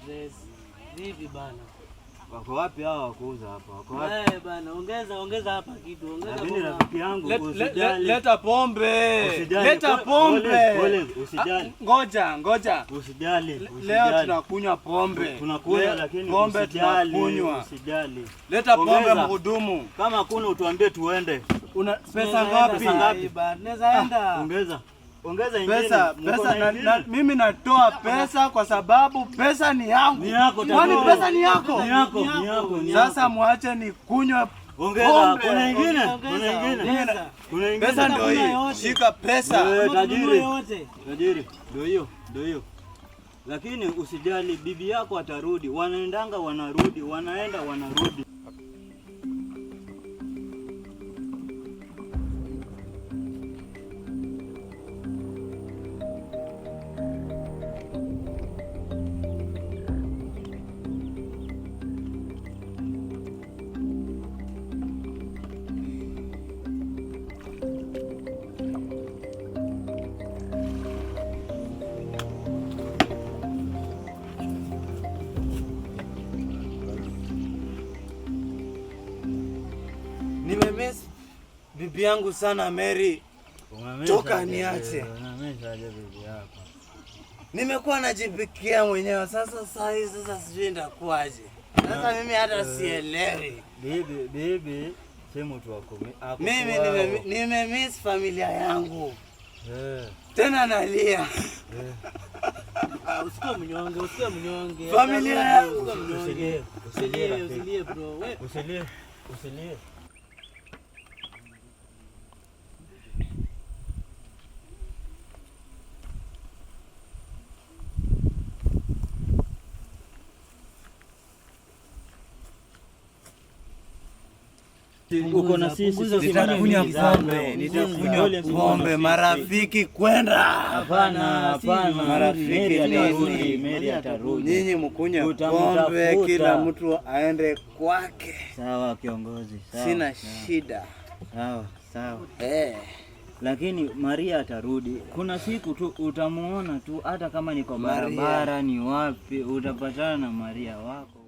stress. Vipi bana? Wako wapi hao wakuuza hapa? Wako wapi? Bana, ongeza hapa kitu. Ongeza. Mimi rafiki yangu usijali. Leta pombe. Usijali. Leta pombe. Pole, usijali. Ngoja. Usijali. Leo tunakunywa pombe. Tunakunywa lakini pombe tunakunywa. Usijali. Leta pombe mhudumu. Kama hakuna utuambie tuende. Una pesa ngapi? Naweza enda. Ongeza ingine. Pesa mimi natoa pesa kwa sababu pesa ni yangu. Ni yako. Kwani pesa ni yako? Ni yako. Sasa muache ni kunywa. Ongeza. Kuna ingine. Pesa ndio hii. Shika pesa. Tajiri. Ndio hiyo. Lakini usijali, bibi yako atarudi. Wanaendanga wanarudi, wanaenda wanarudi. Nimemiss bibi yangu sana Mary. Toka niache. Nimekuwa najipikia mwenyewe sasa sijui ndakuaje. Sasa mimi hata sielewi. Bibi, sema tu wako. Mimi nimemiss familia yangu. Tena nalia. Usikie mnyonge. Familia yangu. Usilie bro. Usilie. Uko na sisi nitakunywa pombe marafiki kwenda. Hapana, marafiki Mary atarudi. Nyinyi mkunywe pombe, kila mtu aende kwake. Sawa kiongozi, sawa. Sina shida. Sawa. Lakini Maria atarudi. Kuna siku tu utamuona tu, hata kama niko barabara ni wapi, utapatana na Maria wako.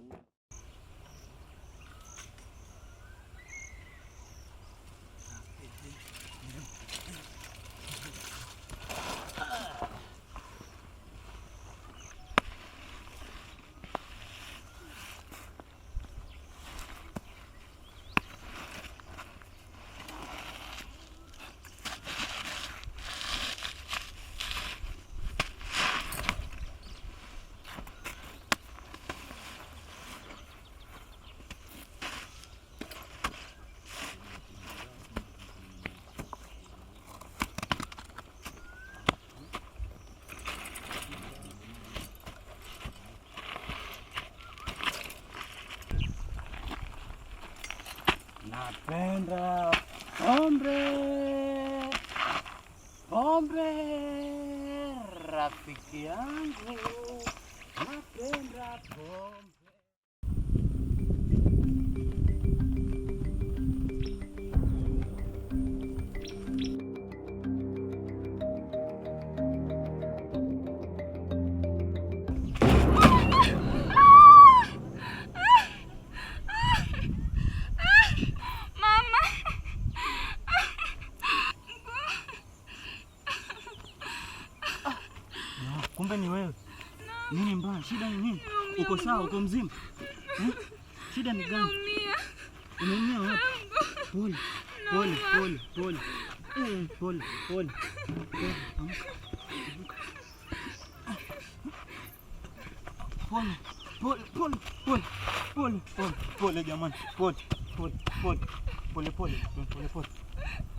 Napenda pombe, rafiki yangu, napenda pombe. Kumbe ni wewe. Nini mbaya? Shida ni nini? Uko sawa? Uko mzima? Shida ni gani? Unaumia wapi? Pole. Pole jamani. Pole.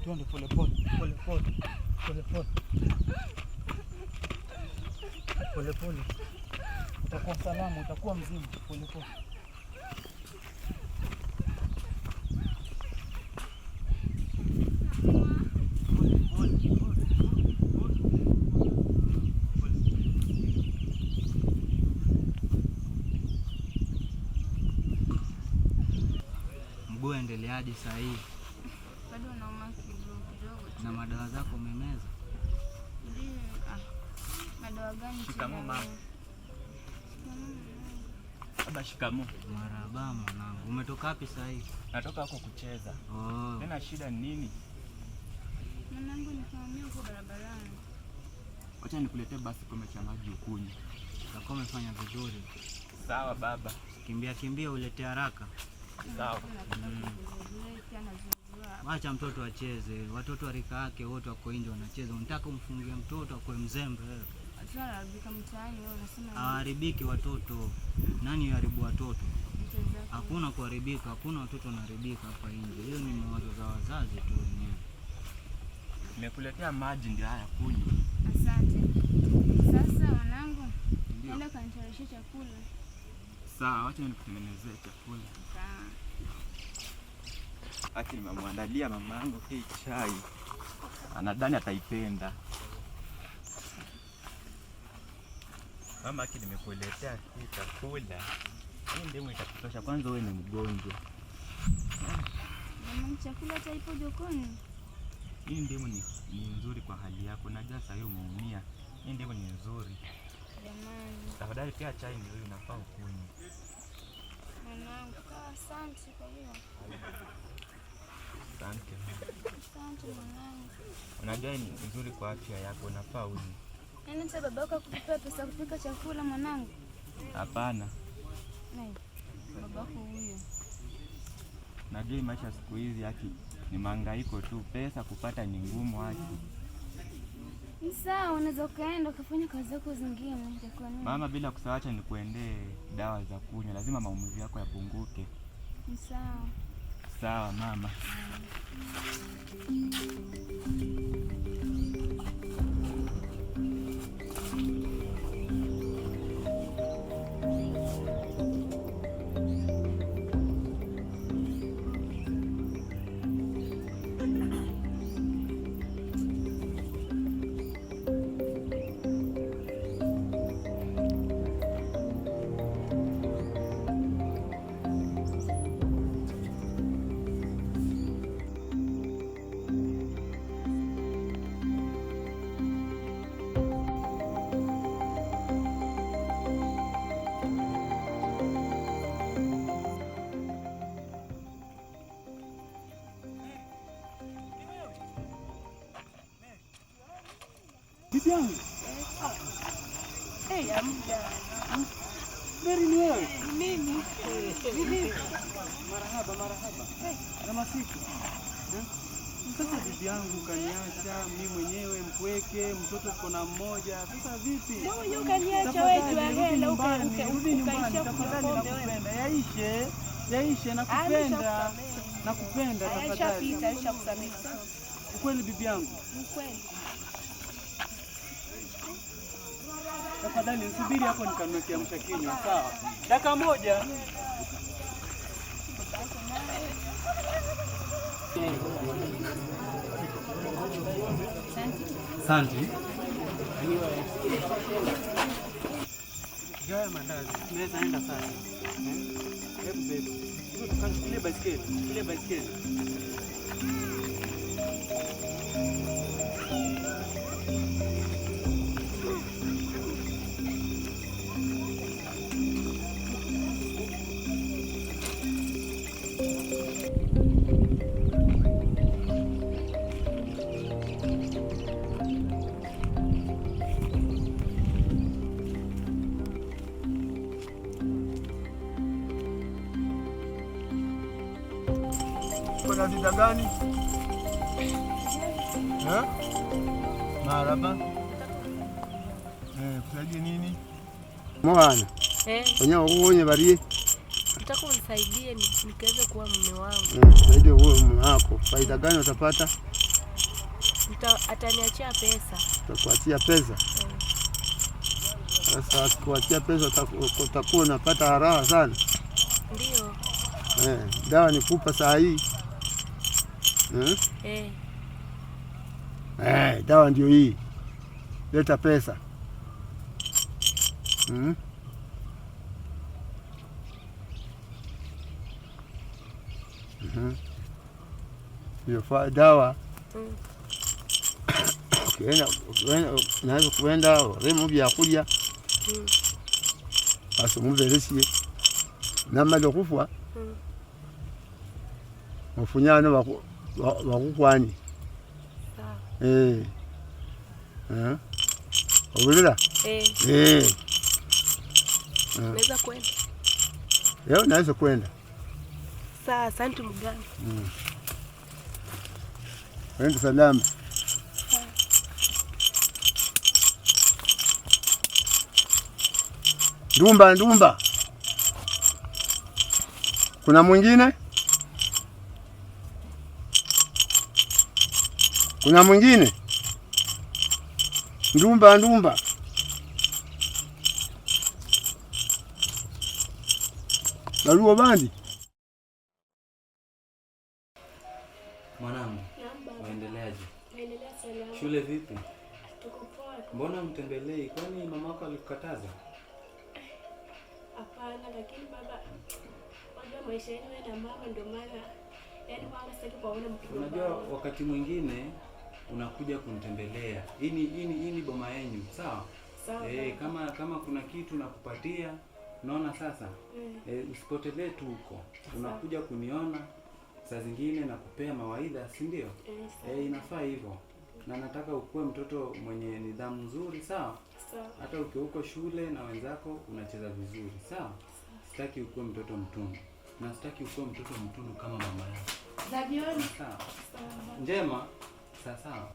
Twende pole. Pole. Utakuwa salama, utakuwa mzima. Pole. Mguu endeleaje saa hii? Bado nauma kidogo. Na madawa zako umemeza? Madawa gani? Shikamoo mama. Baba, shikamoo. Marahaba mwanangu. Umetoka wapi sasa hivi? Natoka huko kucheza. Tena shida ni nini? Mwanangu nifahamia huko barabarani. Acha nikuletee basi kikombe cha maji ukunywe. Utakuwa umefanya vizuri. Sawa baba. Kimbia ulete haraka. Sawa. Acha mtoto acheze. Watoto wa rika yake wote wako nje wanacheza. Unataka umfungie mtoto akwe mzembe wewe? Haribika mtaani wewe unasema. Haharibiki watoto. Nani haribu watoto? Hakuna kuharibika, hakuna watoto wanaharibika hapa nje. Hiyo ni mawazo za wazazi tu wenyewe. Nimekuletea maji ndio haya kunywa. Asante. Sasa mwanangu, nenda kanitayarishe chakula. Sawa, acha nikutengenezee chakula. Sawa. Acha nimemwandalia mamangu hii chai. Anadhani ataipenda. Mama, haki nimekuletea hii chakula. Hii ndimu itakutosha, kwanza wewe ni mgonjwa. Mama, chakula hata ipo jokoni. Hii ndimu ni nzuri kwa hali yako. Najua sasa hiyo umeumia. Hii ndimu ni nzuri. Jamani. Tafadhali pia chai ndio inafaa ukunywe. Mwanangu, asante kwa hiyo. Asante. Asante mwanangu. Unajua ni nzuri kwa afya yako, unafaa unywe. Yaani hata babako akukupea pesa kupika chakula mwanangu? Hapana. Nani? Babako huyo. Najua maisha siku hizi haki ni mahangaiko tu, pesa kupata ni ngumu haki. Ni sawa, unaweza kaenda ukafanya kazi zako zingine. Mama, bila kusawacha nikuendee dawa za kunywa, lazima maumivu yako yapunguke. Ni sawa. Sawa mama. Bibi yangu. Amda. Mary ni wewe? Mimi. Bibi. Marahaba. Kama siku. Sasa bibi yangu kaniacha mimi mwenyewe mpweke, mtoto kuna mmoja. Sasa vipi? Wewe ukaniacha wewe tuagenda rudi nyumbani, tafadhali nakupenda. Yaishe nakupenda. Nakupenda tafadhali. Alishakusamehe. Ukweli bibi yangu. Ukweli. Tafadhali nisubiri hapo nikanunue kiamsha kinywa, sawa? Dakika moja. Asante. Gaya mandazi. Tunaweza enda sasa. Hebu bebe. Tukachukulie baiskeli. Kuna shida gani? Marahaba. Kusaidie nini? Mwana. Wenye barie. Nataka unisaidie nikaweze kuwa mume wangu. Saidie wewe mume wako. Faida gani utapata? Ataniachia pesa. Utakuachia pesa? Sasa kuachia pesa utakuwa unapata raha sana. Ndio. Dawa nikupa saa hii. Dawa ndio hii. Leta pesa. Hiyo dawa. Naweza kuenda remo vya kulia. Basi muvelesiye. namala kufa wafunyana wakukwani obulira naweza kwenda leo, naweza kwenda. Sawa, asante mganga. Kwenda salama. Ndumba, kuna mwingine? Kuna mwingine? Ndumba. Baluo bandi. Mwanangu, waendeleaje? Naendelea salama. Shule vipi? Tuko poa. Mbona mtembelei? Kwani mamako alikukataza? Hapana, lakini baba, unajua maisha yenu na mama ndio maana mama sitaki kuona mtu. Unajua wakati mwingine unakuja kunitembelea. Hii ni boma yenu, sawa? Sawa. Kama kuna kitu nakupatia, unaona sasa? Usipotelee tu huko. Unakuja kuniona saa zingine na kupea mawaidha, si ndio? Inafaa hivyo. Na nataka ukue mtoto mwenye nidhamu nzuri, sawa? Sawa. Hata ukiwa huko shule na wenzako unacheza vizuri, sawa? Sitaki ukue mtoto mtundu. Na sitaki ukue mtoto mtundu kama mama yako. Za jioni. Sawa. Sawa. Njema. Sawa.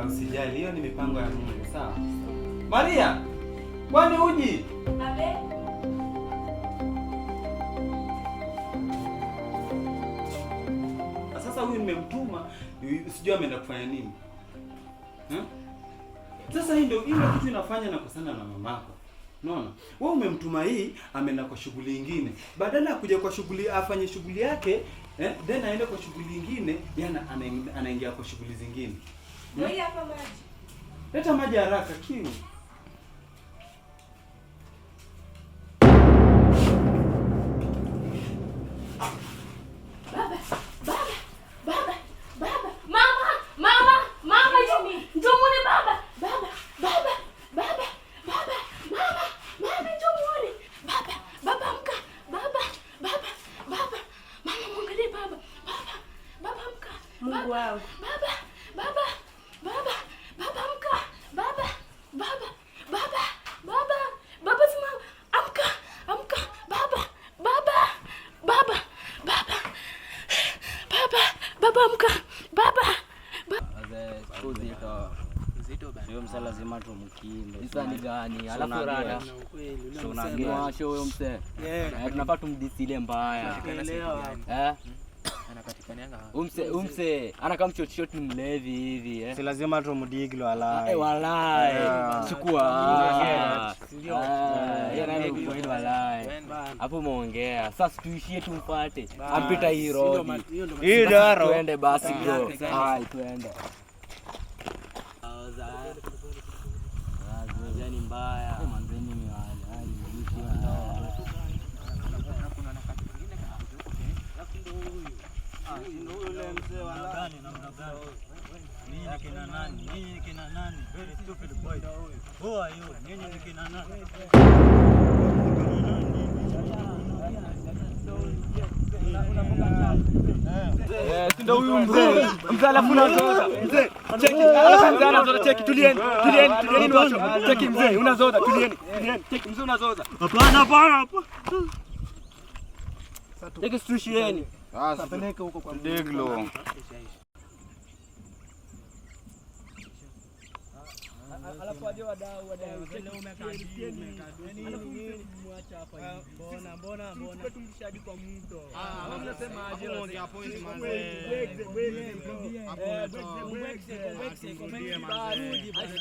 Usijali, hiyo ni mipango ya Mungu, sawa? Maria, kwani uji? Abe. Sasa huyu nimemtuma, sijui ameenda kufanya nini. Sasa hii ndio kitu inafanya na kusana na mamako. Unaona? Wewe umemtuma hii, ameenda kwa shughuli nyingine. Badala ya kuja kwa shughuli afanye shughuli yake, then aende kwa shughuli nyingine, yana anaingia kwa shughuli zingine. Ndio hapa maji. Leta maji haraka, kiu. Lazima tumkimbe. Sasa ni gani? Alafu rada. Tunajua show mse. Tunapata tumdisile mbaya. Anapatikanianga. Umse ana shot ni mlevi hivi Si lazima tumdiglo walai. Walai. Chukua. Ndio. Yana kweli walai. Hapo muongea. Sasa tuishie tumpate. Ampita hii road. Hii daro. Twende basi bro. Twende. Manzeni mbaya. Manzeni miwala. Yule mzee wa ndani namna gani? Ninyi kina nani? Ninyi kina nani? Very stupid boy. Who are you? Ninyi ni kina nani? Ndio huyu mzee. Mzee alafu unazoza. Mzee, cheki. Alafu mzee anazoza, cheki. Tulieni watu. Cheki mzee, unazoza. Tulieni. Cheki mzee unazoza. Hapana. Cheki stushieni. Sasa peleka huko kwa Deglo. Alafu waje wadau leo umekadi mwacha hapa hivi. Mbona tumshadi kwa mto. Unasema aje hapo hivi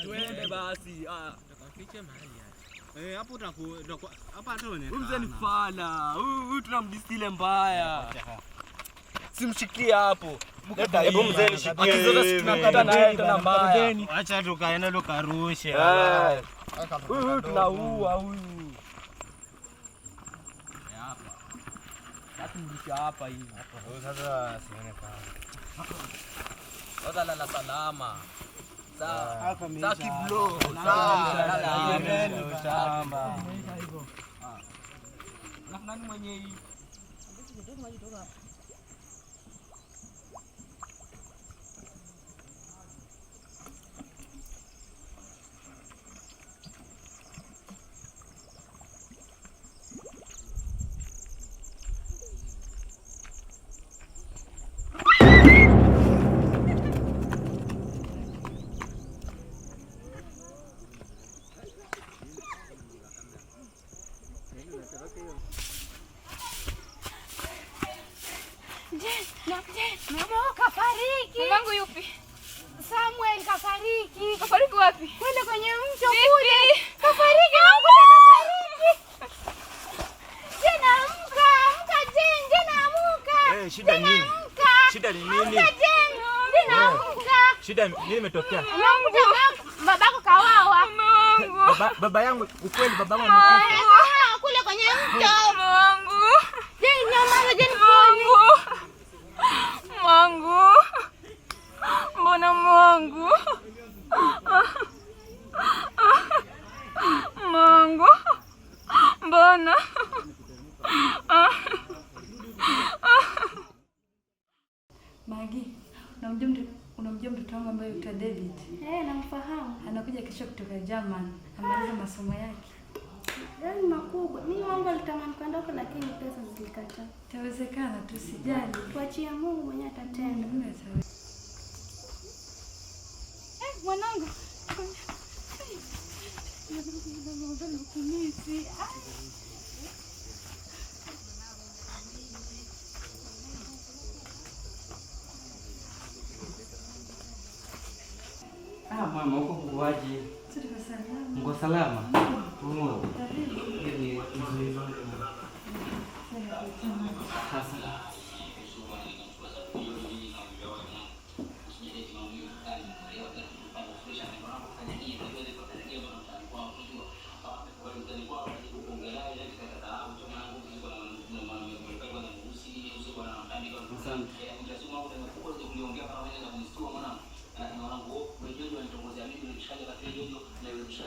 tuende basi. Tukafiche mahali hapa. Hapo utakuwa hapa tuone. Huyu mzee ni fala. Huyu tunamdistile mbaya. Simshikie hapo. Hebu mzee nishikie. Akizoza tunakata na yeye tena mbaya. Acha tukaenda tukarushe. Huyu tunaua huyu. Hapa. Hatumrusha hapa hivi. Sasa sione kama. Sasa lala salama. Sawa. Sasa kiblo. Shamba. Nani mwenye hii? Mama kafariki. Mamangu yupi? Samuel kafariki. Kafariki wapi? Kwenda kwenye mto kule. Kafariki, mamangu kafariki. Jena amka, amka Jena amka. Shida nini? Shida ni nini? Jena amka. Shida nini imetokea? Babako kawawa. Baba yangu, ukweli baba yangu amekufa. Kule kwenye mto. Mamangu. Jena mama Jena Mwangu. Mbona mwangu? Mwangu. Mbona? Magi, unamjua mtoto wangu ambaye yuitwa David? Namfahamu. Anakuja kesho kutoka German. Amaliza masomo yake. Gani makubwa. Mimi wangu alitamani kwenda huko lakini pesa zilikataa. Itawezekana, tusijali. Tuachie Mungu mwenyewe atatenda. Mwanangu. Mama, uko kuwaje? Mko salama? Ni nzuri.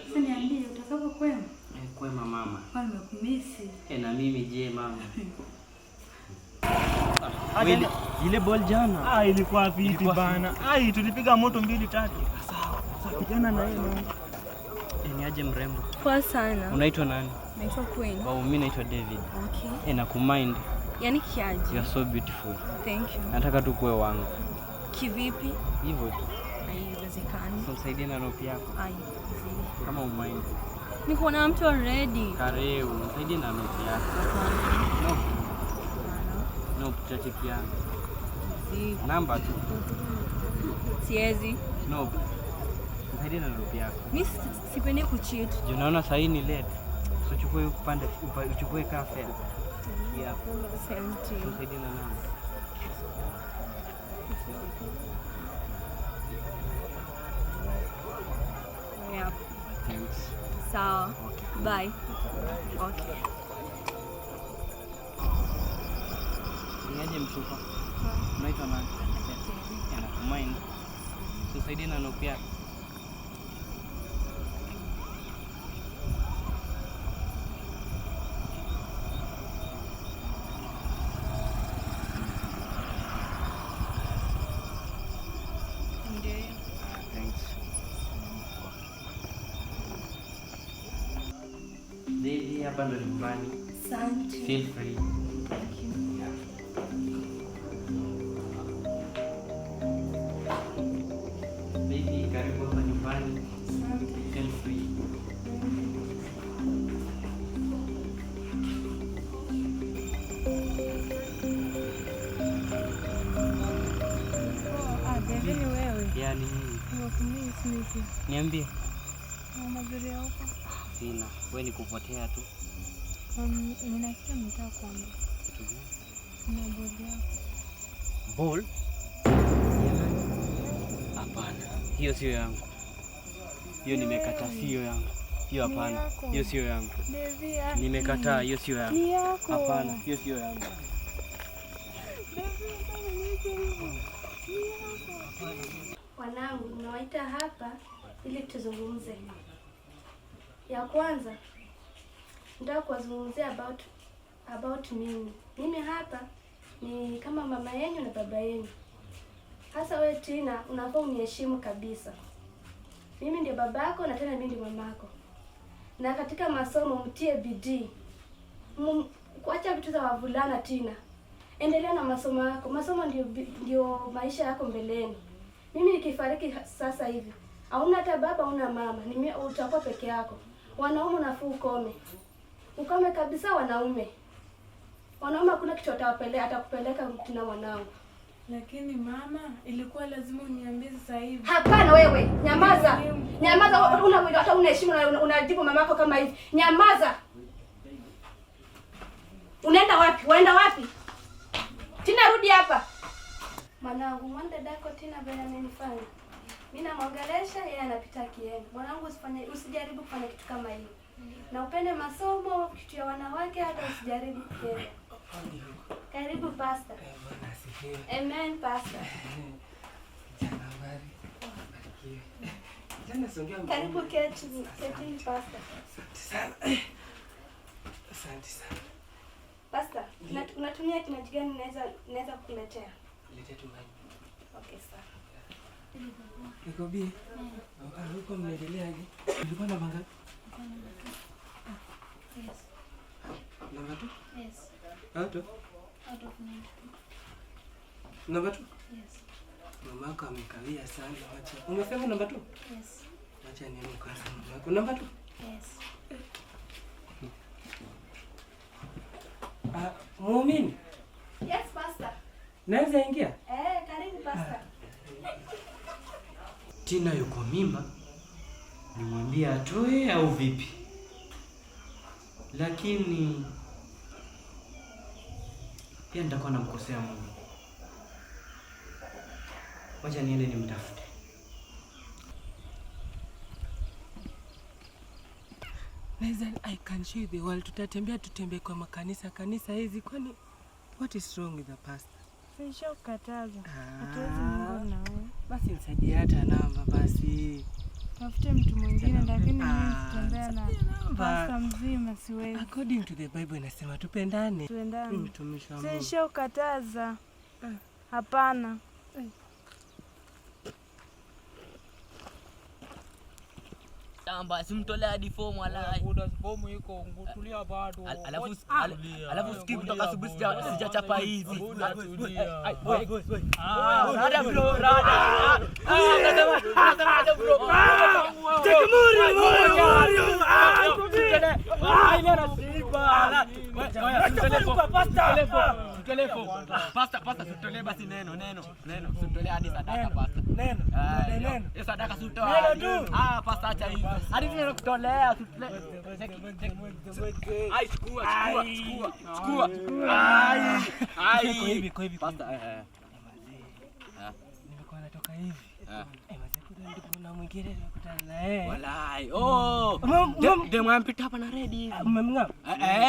Sasa niambie utatoka kwema? Kwema mama. Kwa nimekumisi. Na mimi je mama? Ile ball jana. Ilikuwa fiti bana. Tulipiga moto 2-3. Sawa. Kijana na yeye mama. Ni aje mrembo? Poa sana. Unaitwa nani? Naitwa Queen. Mimi naitwa David. Okay. Nakumind. Yaani kiaje? You are so beautiful. Thank you. Nataka tu kuwe wangu. Kivipi? Hivyo tu. Haiwezekani. Tusaidie na ropi yako. Kama umind. Niko na mtu already. Karibu, nisaidie na ropi yako. No, tutachekiana. Namba tu. Siwezi. No. Nisaidie na ropi yako. Mimi sipendi kucheat. Unaona sasa hii ni late. Uchukue upande, uchukue kafe. Yeah. Nisaidie na namba. Yeah. Thanks. Sawa. Bye. Okay. Niaje mchupa? Unaitwa nani? Nakumind. Tusaidie na ropi yako. Baby, hapa ndo nyumbani. Asante. Feel free. Thank you. Baby, karibu hapa nyumbani. Asante. Feel free. David wewe. Yaani mimi. Niambie. Mazuri yako. sina. Wewe ni kupotea tu. Nina kitu nataka kuambia. Kuna bodi yako. Ball? Hapana. Hiyo sio yangu. Hiyo nimekataa, sio yangu. Hiyo hapana. Hiyo sio yangu. Nimekataa, hiyo sio yangu. Hapana, hiyo sio yangu. Wanangu, nawaita hapa ili tuzungumze. Ya kwanza, nataka kuwazungumzia about mimi. Mimi hapa ni kama mama yenu na baba yenu. Hasa wewe Tina, unafaa uniheshimu kabisa. Mimi ndio babako na tena mimi ndio mamako. Na katika masomo mtie bidii. Kuacha vitu za wavulana Tina. Endelea na masomo yako. Masomo ndio maisha yako mbeleni. Mimi nikifariki sasa hivi, hauna hata baba, hauna mama. Utakuwa peke yako. Wanaume unafaa ukome. Ukome kabisa wanaume. Wanaume hakuna kitu atakupeleka Tina mwanangu. Lakini mama, ilikuwa lazima uniambie sasa hivi. Hapana wewe, nyamaza. Nyamaza, hata unaheshimu na unajibu mamako kama hivi. Nyamaza. Unaenda wapi? Waenda wapi? Tina, rudi hapa. Mwanangu, mwana dadako Tina bwana amenifanya. Mimi namwangelesha, yeye anapita kienda. Mwanangu, usijaribu kufanya kitu kama hiyo. Na upende masomo, kitu ya wanawake, hata usijaribu kienda. Karibu pastor. Amen pastor. Karibu keti pastor. Asante sana. Pastor, unatumia kinywaji gani naweza kukuletea? Leta tu maji. Okay, sawa. Nikobi. Huko mnaendeleaje? Ulikuwa na manga? Yes. Namba 2? Yes. Out of 9. Namba 2? Yes. Mamako amekawia sana, acha. Umesema namba 2? Yes. Acha nione kwanza mamako. Namba 2? Yes. Muumini? Yes, pastor. Naweza ingia? Karibu pastor. Tina yuko mimba. Nimwambie atoe au vipi? Lakini pia nitakuwa namkosea Mungu. Wacha niende nimtafute. I can show you the world. Tutembee kwa kanisa hizi, kwani what is wrong with the pastor? Sisha ukataza. Hatuwezi Mungu na wewe. Basi nisaidie hata namba basi. Tafute mtu mwingine, lakini mimi sitembea na pastor mzima, siwezi. According to the Bible inasema tupendane. Tuendane. Mtumishi wa Mungu. Sisha ukataza. Hapana. Tamba simtolea hadi fomu alai. Kuna fomu iko ngutulia bado. Alafu skip kutoka asubuhi sijachapa hizi. Rada bro, rada. Rada bro. Tekmuri moyo. Ai nena siba. Pasta sutole basi neno. Sutole hadi sadaka pasta. Neno. Sadaka sutoa. Neno tu. Pasta acha hivi. Hadi neno kutolea sutole. Ai chukua. Ai. Kwa hivi pasta. Nimekuwa natoka hivi. Kuna mwingine nimekutana naye. Walai. Demo ampita hapa na ready. Umemng'am?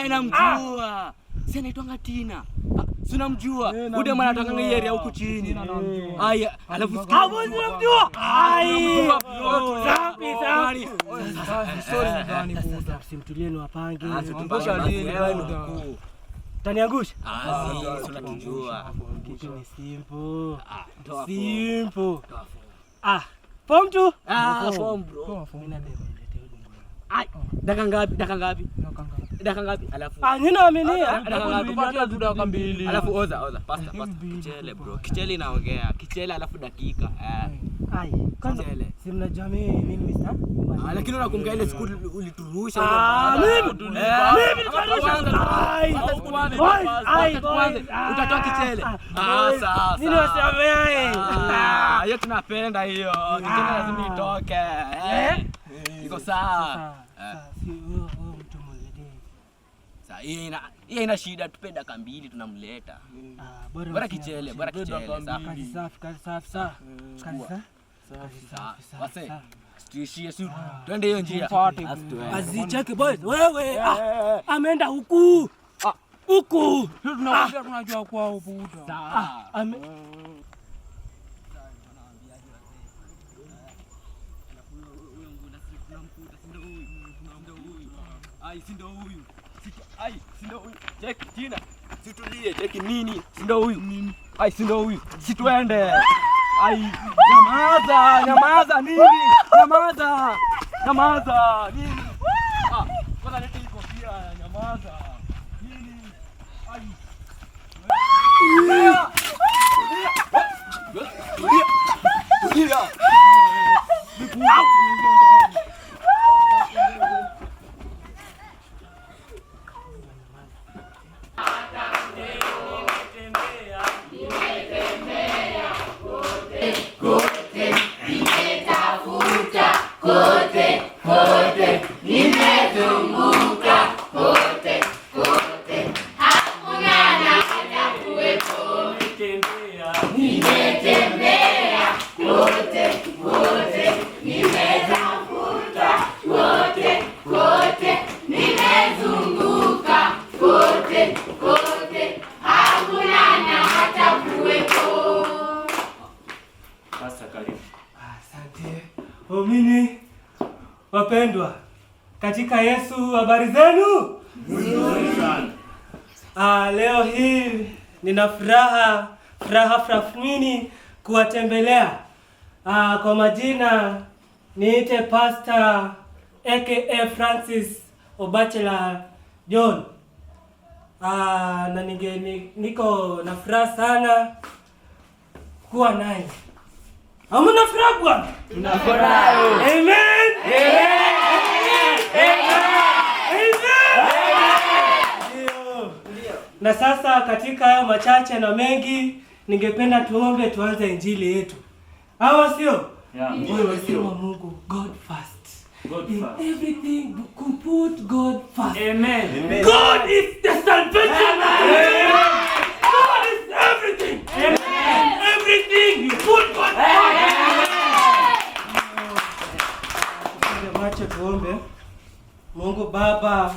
Namjua. Si anaitwa Tina. Si unamjua? Ude mwana anatoka ng'e area huku chini. Aya, alafu namjua. Ai. Sapi. Sorry ndani buda. Simtulieni wapange. Tumpasha nini buda? Taniangusha? Si unatujua. Kitu ni simple. Simple. Form tu? Form bro. Ai, dakika ngapi? Alafu ninaaminia. Dakika mbili. Alafu oza. Pasta. Kichele bro. Kichele inaongea. Kichele alafu dakika. Ai, kwanza si mnajua mimi Mr. Lakini unakumbuka ile siku uliturusha mimi utatoa kichele. Sasa. Nini wasemeaye? Hiyo tunapenda hiyo. Kichele lazima itoke. Iko sawa. Yeye ina shida, tupe dakika 2 tunamleta. Bora kichele. Kazi safi. Wase. Tuishie su. Twende hiyo njia. Azicheke boys. Wewe ameenda huku. Huku. Tunakuja tunajua kwa ubuda. Si ndo huyu. Cheki Tina. Situlie, cheki nini? Si ndo huyu. Si ndo huyu. Situende. Nyamaza nini? Nyamaza nini? Kwanza leta hii kofia, nyamaza. Nini? Waumini wapendwa katika Yesu, habari zenu? Nzuri sana. Leo hii nina furaha mini kuwatembelea. Kwa majina niite Pastor aka Francis Obachela John. Na niko na furaha sana kuwa naye. Hamuna furaha bwana? Tunafurahi. Amen. Na sasa katika hayo machache na mengi, ningependa tuombe tuanze injili yetu. Hawa sio? Wewe sio Mungu, God first. In everything put God first. Amen. God is the salvation. God is everything. Amen. Everything you put God first. Macho tuombe. Mungu Baba,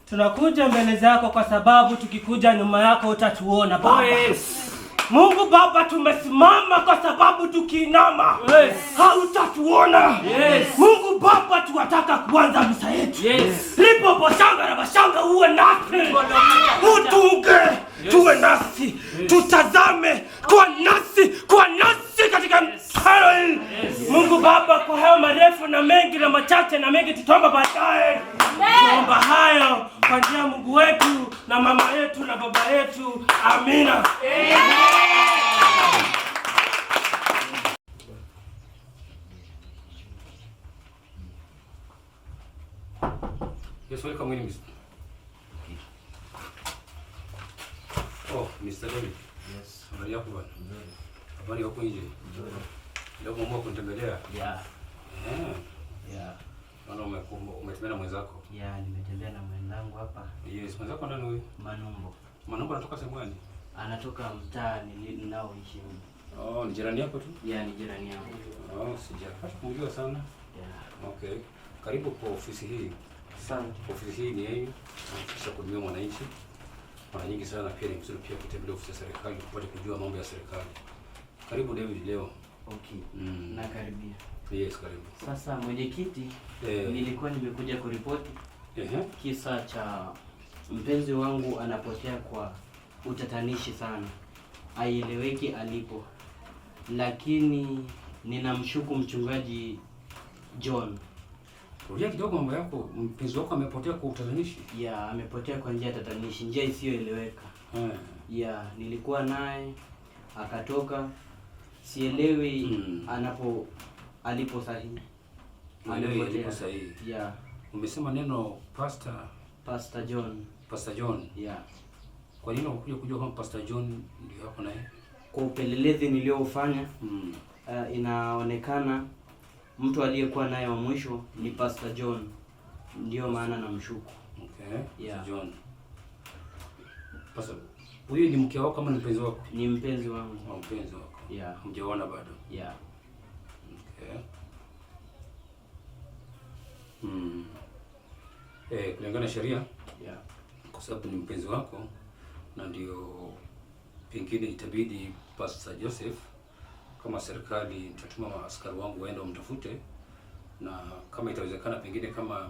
tunakuja mbele zako kwa sababu tukikuja nyuma yako utatuona Baba. Mungu Baba, tumesimama kwa sababu tukiinama hautatuona. Mungu Baba, tunataka kuanza misa yetu. Lipo bashanga na bashanga uwe nasi. Utunge, tuwe nasi. Tutazame kwa nasi katika msaro hii. Mungu Baba, kwa hayo marefu na mengi na machache na mengi tutaomba baadaye. Tuomba hayo kwa njia ya Mungu wetu na mama yetu na baba yetu. Amina. Yes, welcome in, Mr. Oh, Mr. David. Yes. Habari yako bwana? Nzuri. Habari yako nje? Nzuri. Leo mama kunitembelea? Yeah. Naona umetembea na mwenzako? Yeah, nimetembea na mwenzangu hapa. Yes, mwenzako nani huyu? Manumbo. Manumbo anatoka sehemu gani? Anatoka mtaa ninaoishi. Oh, ni jirani yako tu? Yeah, ni jirani yangu. Oh, sijapata kumjua sana. Yeah. Okay. Karibu kwa ofisi hii. Asante. Ofisi hii ni yenu, kisha kuhudumia mwananchi. Mara nyingi sana pia ni mzuri pia kutembelea ofisi ya serikali kupata kujua mambo ya serikali. Karibu David leo. Okay. Na karibia. Yes, karibu. Sasa mwenyekiti, nilikuwa nimekuja kuripoti kisa cha mpenzi wangu anapotea kwa utatanishi sana. Haieleweki alipo. Lakini ninamshuku mchungaji John. Rudia kidogo mambo yako. Mpenzi wako amepotea kwa utatanishi? Yeah, amepotea kwa njia ya tatanishi, njia isiyoeleweka. Yeah, nilikuwa naye akatoka, sielewi alipo sahihi. Alipo sahihi. Yeah. Umesema neno Pastor John. Pastor John. Yeah. Kwa nini unakuja kujua kama Pastor John ndio hapo naye? Kwa upelelezi niliofanya, inaonekana mtu aliyekuwa naye wa mwisho ni Pastor John. Ndio maana namshuku. Okay. Yeah. John. Sasa huyu ni mke wako kama ni mpenzi wako? Ni mpenzi wangu. Mpenzi wako. Yeah. Hamjaona bado? Yeah. Okay. Kulingana na sheria, yeah, kwa sababu ni mpenzi wako na ndio pengine itabidi Pastor Joseph, kama serikali nitatuma askari wangu waende wamtafute, na kama itawezekana pengine kama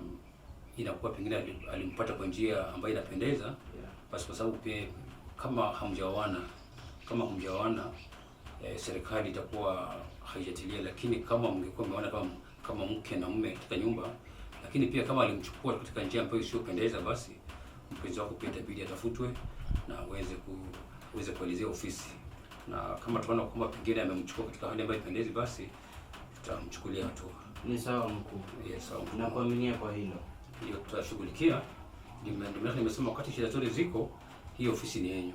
inakuwa pengine alimpata kwa njia ambayo inapendeza, yeah, basi kwa sababu pia kama hamjaoana serikali itakuwa haijatilia, lakini kama mngekuwa mmeona kama mke na mume katika nyumba, lakini pia kama alimchukua katika njia ambayo isiyopendeza, basi mpenzi wako pia itabidi atafutwe na uweze kuelezea ofisi, na kama tunaona kwamba pengine amemchukua katika hali ambayo haipendezi, basi tutamchukulia hatua. Ni sawa mkuu. Yes, sawa. Nakuaminia kwa hilo. Ndio tutashughulikia. Ndio nimesema wakati shida zote ziko, hii ofisi ni yenu.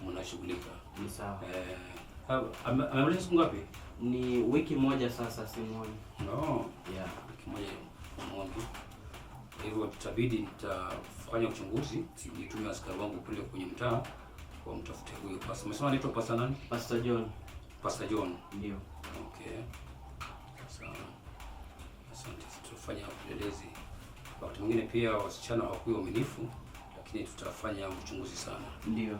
Mnashughulika. Ni sawa. Amemaliza siku ngapi? Ni wiki moja sasa, simuoni. No. Yeah. Wiki moja mwangu. Hivyo tutabidi nitafanya uchunguzi, nitume askari wangu kule kwenye mtaa wamtafute huyo pastor. Umesema anaitwa Pastor nani? Pastor John. Pastor John. Ndio. Okay. Sawa. Asante. Tutafanya upelelezi. Wakati mwingine pia wasichana hawakuwa waaminifu, lakini tutafanya uchunguzi sana. Ndio.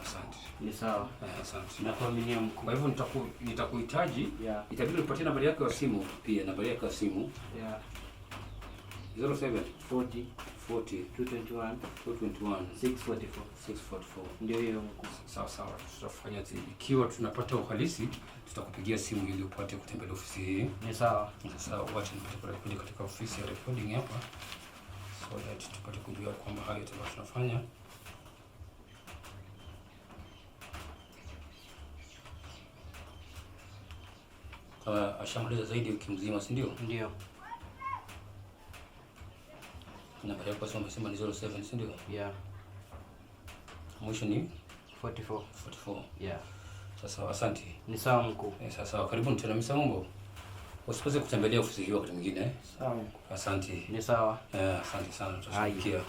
Asante. Ni sawa. Asante. Nakuaminia mkuu. Kwa hivyo nitakuhitaji. Yeah. Itabidi unipatie nambari yako ya simu pia, nambari yako ya simu. Yeah. 07 40 221 644. Ndio hiyo mkuu. Sawa sawa, tutafanya ikiwa tunapata uhalisi, tutakupigia simu ili upate kutembelea ofisi hii. Ni sawa. Sawa, wacha nipate katika ofisi ya recording hapa, so that tupate kujua kwamba hayo tunafanya. Ashamaliza zaidi wiki mzima, si ndio? Ndio. Nambari yako sasa umesema ni 07, si ndio? Yeah. Mwisho ni 44. Yeah. Sasa asante. Ni sawa mkuu. Sasa karibu tena Msambo. Usikose kutembelea ofisi hiyo wakati mwingine. Sawa mkuu. Asante. Ni sawa. Asante sana, tutashirikia.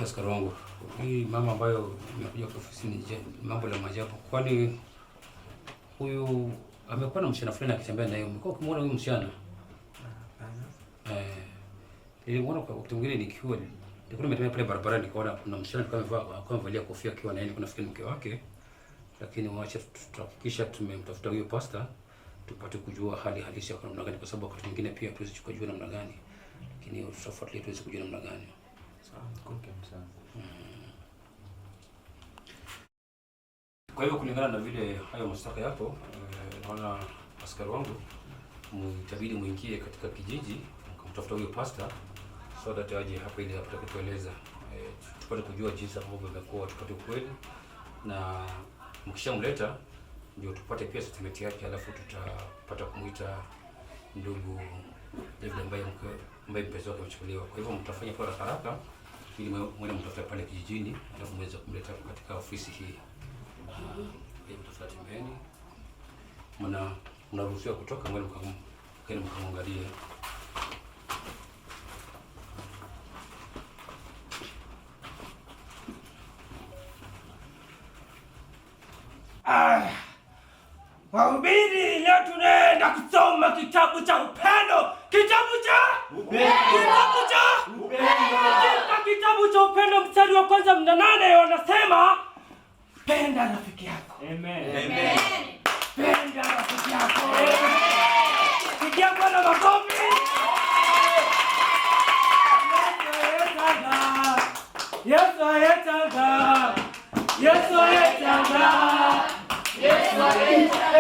Askari wangu, hii mama ambayo imekuja kwa ofisi ni mambo la maajabu. Kwani huyu amekuwa na msichana fulani akitembea naye, umekuwa ukimwona huyu msichana? Nilimwona kwa wakati mwingine nilikuwa nimetembea pale barabarani, nikaona kuna msichana alikuwa amevalia kofia akiwa na yeye, kuna nafikiri mke wake, lakini waacha tutahakikisha tumemtafuta huyo pastor tupate kujua hali halisi yake namna gani, kwa sababu wakati mwingine pia tuweze kujua namna gani, lakini tutafuatilia tuweze kujua namna gani. Sawa, okay, sawa. Kwa hivyo kulingana na vile hayo mashtaka yako, naona askari wangu mtabidi muingie katika kijiji kumtafuta huyo pastor, so that aje hapa ili apate kutueleza, tupate kujua jinsi ambavyo imekuwa, tupate kweli, na mkishamleta ndio tupate pia statement yake, alafu tutapata kumuita ndugu David ambaye mpenzi wake amechukuliwa. Kwa hivyo mtafanya kwa haraka ili mwende mtafute pale kijijini, alafu mweze kumleta katika ofisi hii. Hebu tafadhali mnaruhusiwa kutoka, mwende mkamwangalie. Wahubiri, leo tunaenda kusoma kitabu cha upendo. Kitabu cha upendo mstari wa kwanza mna 8 wanasema penda rafiki yako. Amen. Penda rafiki yako. Pigia Bwana makofi. Yesu ayetanga. Yesu ayetanga. Yesu ayetanga.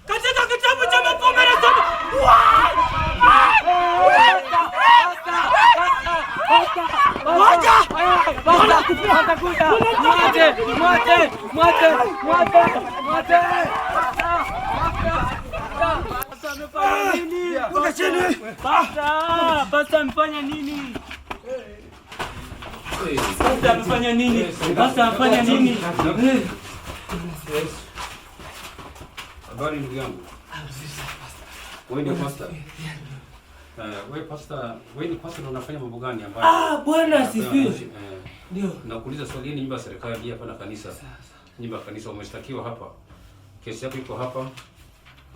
Katika kitabu cha Mapombe nasema Pasta amefanya nini? Pasta amefanya nini? Pasta amefanya nini? Habari ndugu yangu. Wewe ndio pastor? Wewe pastor, wewe ni pastor na unafanya mambo gani ambayo? Bwana asifiwe. Ndio. Nakuuliza swali, hii ni nyumba ya serikali hapa na kanisa. Nyumba ya kanisa, umeshtakiwa hapa. Kesi yako iko hapa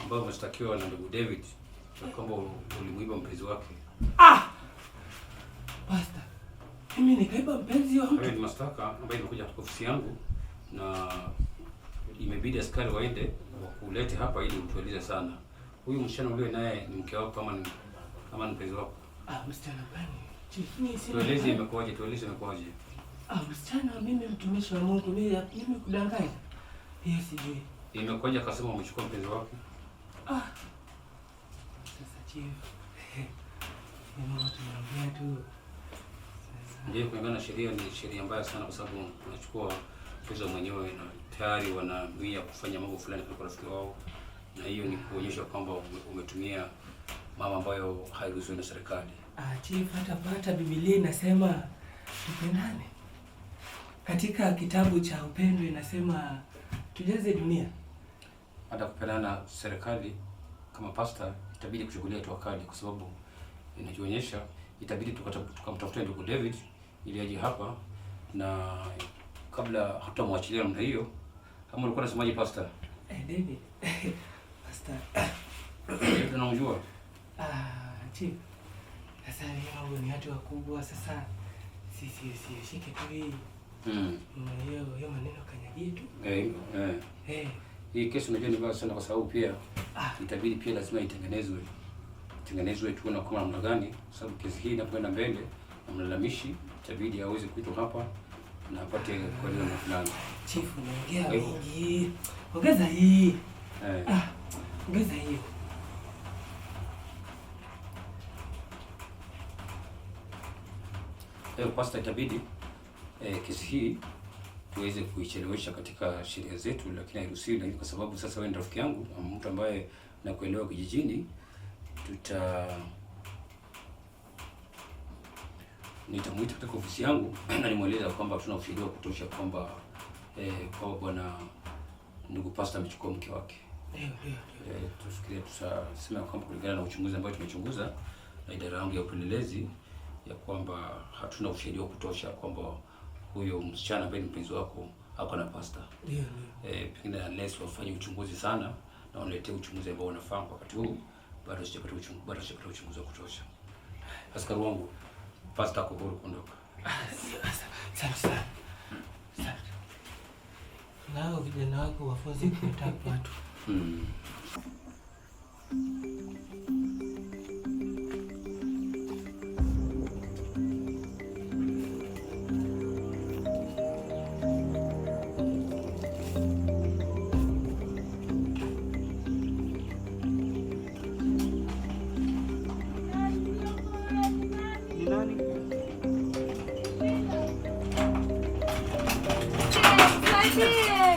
ambayo umeshtakiwa na ndugu David kwamba ulimuiba mpenzi wake. Pastor, mimi nikaiba mpenzi wangu? Hayo ni mashtaka ambayo imekuja katika ofisi yangu na imebidi askari waende wakulete hapa ili utueleze sana. Huyu msichana ulio naye ni mke wako ama ni mpenzi wako? Msichana gani? Chief, mimi sina. Tueleze imekuwaje, Msichana, mimi mtumishi wa Mungu, mimi kudanganya. Hiyo sijui. Imekuwaje akasema umechukua mpenzi wako? Sasa chief. Mimi tunaongea tu. Ndio, kulingana na sheria ni sheria mbaya sana, kwa sababu unachukua pesa mwenyewe na tayari wananuia kufanya mambo fulani kwa rafiki wao, na hiyo ni kuonyesha kwamba umetumia mama ambayo hairuhusiwi na serikali. Chief, hata Biblia inasema tupendane. Katika kitabu cha Upendo inasema tujaze dunia. Hata kupendana, serikali kama pastor itabidi kushughulia hatua kali, kwa sababu inajionyesha itabidi tukamtafuta ndugu David ili aje hapa, na kabla hatamwachilia namna hiyo. Kama ulikuwa unasemaje pastor? David. Pastor. Tunamjua. Chief. Sasa leo ni watu wakubwa, sasa sisi shike tu hii. Hiyo maneno kanyagie tu. Hii kesi unajua ni mbaya sana, kwa sababu pia itabidi pia lazima itengenezwe tu na kama namna gani, kwa sababu kesi hii inapoenda mbele na mlalamishi itabidi aweze kuitwa hapa na apate kueleza mambo fulani. Chief, unaongea mingi. Ongeza hii. Ongeza hiyo. Pastor, itabidi kesi hii tuweze kuichelewesha katika sheria zetu, lakini hairuhusiwi, lakini kwa sababu sasa wewe ni rafiki yangu, mtu ambaye nakuelewa kijijini, nitamuita katika ofisi yangu na nimweleza kwamba tuna ushahidi wa kutosha kwamba kwa bwana ndugu pastor amechukua mke wake. Tufikirie tutasema kwamba kulingana na uchunguzi ambao tumechunguza na idara yangu ya upelelezi, ya kwamba hatuna ushahidi wa kutosha kwamba huyo msichana ambaye ni mpenzi wako hako na pastor. Pengine unless wafanye uchunguzi sana na waniletee uchunguzi ambao unafaa kwa wakati huu, bado sijapata uchunguzi wa kutosha. Askari wangu, pastor ako huru kuondoka. Sasa. Nao vijana wako wafunzi kutaka watu.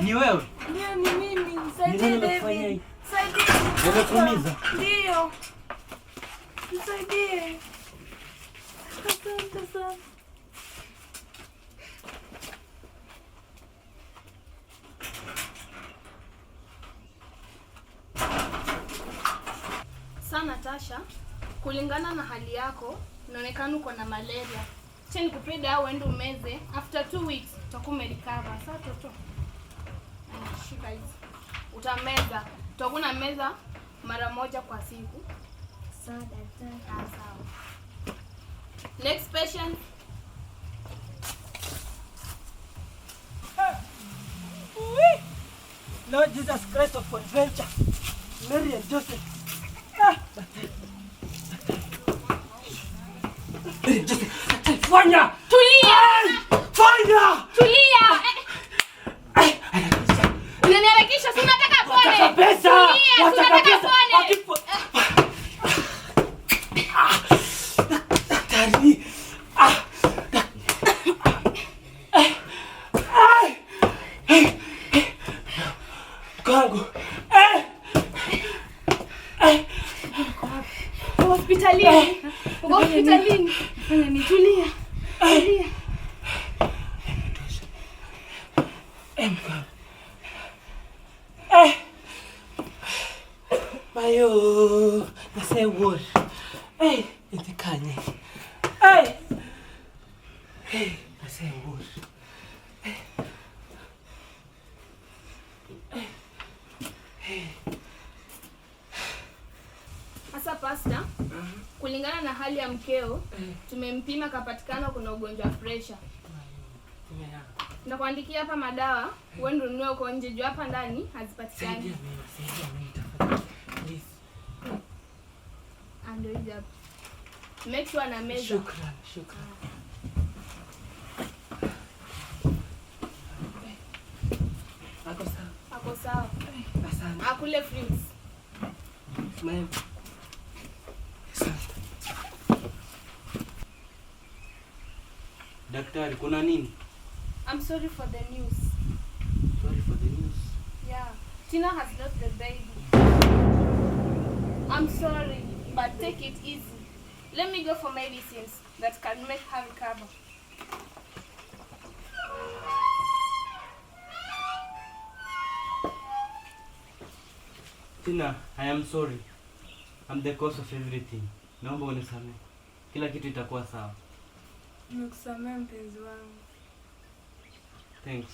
Ni wewe? Ndio, ni mimi. Nisaidie David. Nimekuumiza? Ndio. Nisaidie. Asante sana. Natasha, kulingana na hali yako, inaonekana uko na malaria. Acha nikupe dawa uende umeze. After 2 weeks utakuwa umerecover. Sasa toto. Shika hizi. Utameza. Utakuwa na meza mara moja kwa siku. Sawa daktari. Sawa. Next patient. Lord Jesus Christ of Adventure, Mary and Joseph. Fanya! Tulia! Fanya! Tulia! Unaniharakisha, si unataka pone? Pesa! Tulia, si unataka pone? Daktari! Kangu! Hospitalini. Uko hospitalini. Fanya nitulia. Tulia. Yo, I say what? Hey, it's a Kanye. Hey, hey, I say what? Hey, hey. Sasa pasta, kulingana na hali ya mkeo, tumempima kapatikana kuna ugonjwa wa pressure. Ndakuandikia hapa madawa, uende ununue uko nje juu hapa ndani hazipatikani. Ndio hiyo hapa. Make sure na meza. Shukran. Ako sawa. Asante. Akule fruits. Ma'am. Daktari, kuna nini? I'm sorry for the news. Sorry for the news. Yeah. Tina has lost the baby. I'm sorry, but take it easy. Let me go for medicines that can make her recover. Tina, I am sorry. I'm the cause of everything. Naomba unisamehe. Kila kitu itakuwa sawa. Nimekusamehe mpenzi wangu. Thanks.